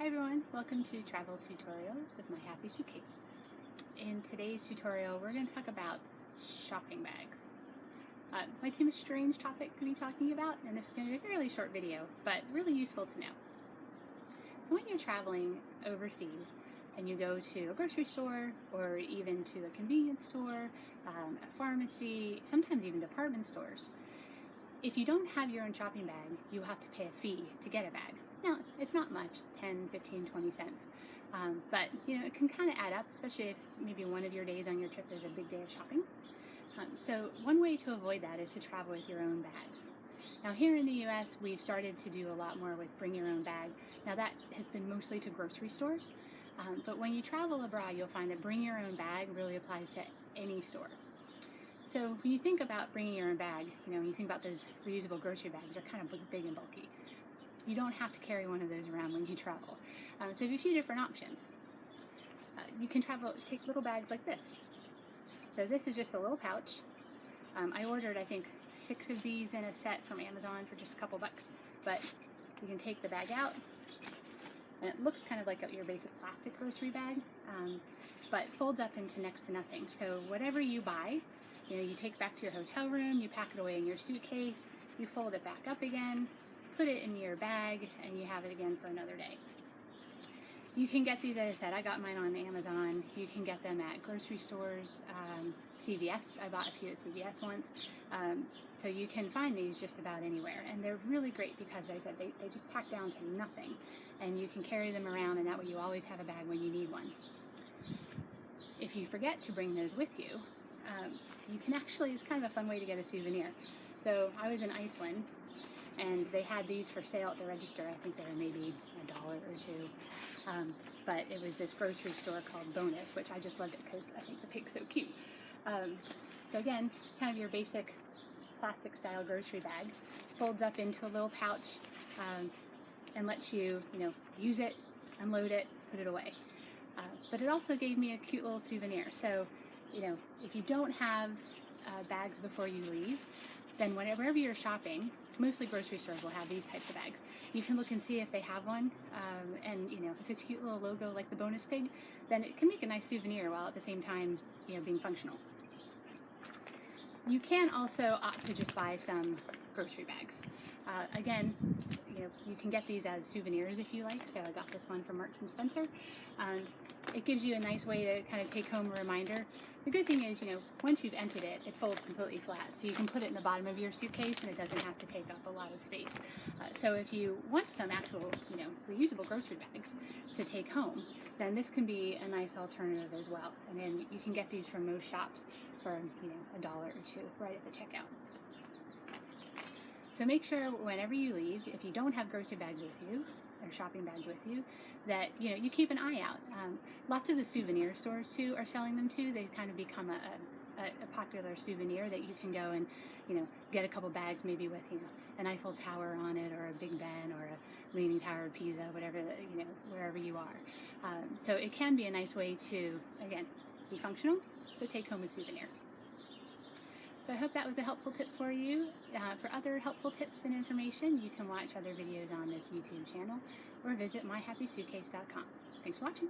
Hi everyone, welcome to Travel Tutorials with My Happy Suitcase. In today's tutorial, we're going to talk about shopping bags. Might seem a strange topic to be talking about, and this is going to be a fairly short video, but really useful to know. So when you're traveling overseas and you go to a grocery store or even to a convenience store, a pharmacy, sometimes even department stores, if you don't have your own shopping bag, you have to pay a fee to get a bag. Now, it's not much, 10, 15, 20 cents, but it can kind of add up, especially if maybe one of your days on your trip is a big day of shopping. So one way to avoid that is to travel with your own bags. Now here in the US, we've started to do a lot more with bring your own bag. Now that has been mostly to grocery stores, but when you travel abroad, you'll find that bring your own bag really applies to any store. So when you think about bringing your own bag, when you think about those reusable grocery bags, they're kind of big and bulky. You don't have to carry one of those around when you travel. So you have a few different options. You can take little bags like this. So this is just a little pouch. I ordered, I think, 6 of these in a set from Amazon for just a couple bucks. But you can take the bag out, and it looks kind of like your basic plastic grocery bag, but folds up into next to nothing. So whatever you buy, you take back to your hotel room, you pack it away in your suitcase, you fold it back up again, put it in your bag, and you have it again for another day. You can get these, as I said, I got mine on Amazon. You can get them at grocery stores, CVS. I bought a few at CVS once. So you can find these just about anywhere. And they're really great because, as I said, they just pack down to nothing. And you can carry them around, and that way you always have a bag when you need one. If you forget to bring those with you, you can actually, it's kind of a fun way to get a souvenir. So I was in Iceland, and they had these for sale at the register. I think they were maybe $1 or $2. But it was this grocery store called Bonus, which I just loved it because I think the pig's so cute. So again, kind of your basic plastic style grocery bag, folds up into a little pouch and lets you, use it, unload it, put it away. But it also gave me a cute little souvenir. So, if you don't have bags before you leave, then wherever you're shopping, mostly grocery stores will have these types of bags. You can look and see if they have one, and if it's a cute little logo like the Bonus pig, then it can make a nice souvenir while at the same time, being functional. You can also opt to just buy some grocery bags. Again, you can get these as souvenirs if you like. So I got this one from Marks & Spencer. It gives you a nice way to kind of take home a reminder. The good thing is, once you've emptied it, it folds completely flat. So you can put it in the bottom of your suitcase and it doesn't have to take up a lot of space. So if you want some actual, reusable grocery bags to take home, then this can be a nice alternative as well. And then you can get these from most shops for, $1 or $2 right at the checkout. So make sure whenever you leave, if you don't have grocery bags with you, or shopping bags with you, that you keep an eye out. Lots of the souvenir stores too are selling them too. They've kind of become a popular souvenir that you can go and get a couple bags maybe with an Eiffel Tower on it, or a Big Ben, or a Leaning Tower of Pisa, whatever wherever you are. So it can be a nice way to, again, be functional but take home a souvenir. So I hope that was a helpful tip for you. For other helpful tips and information, you can watch other videos on this YouTube channel or visit myhappysuitcase.com. Thanks for watching.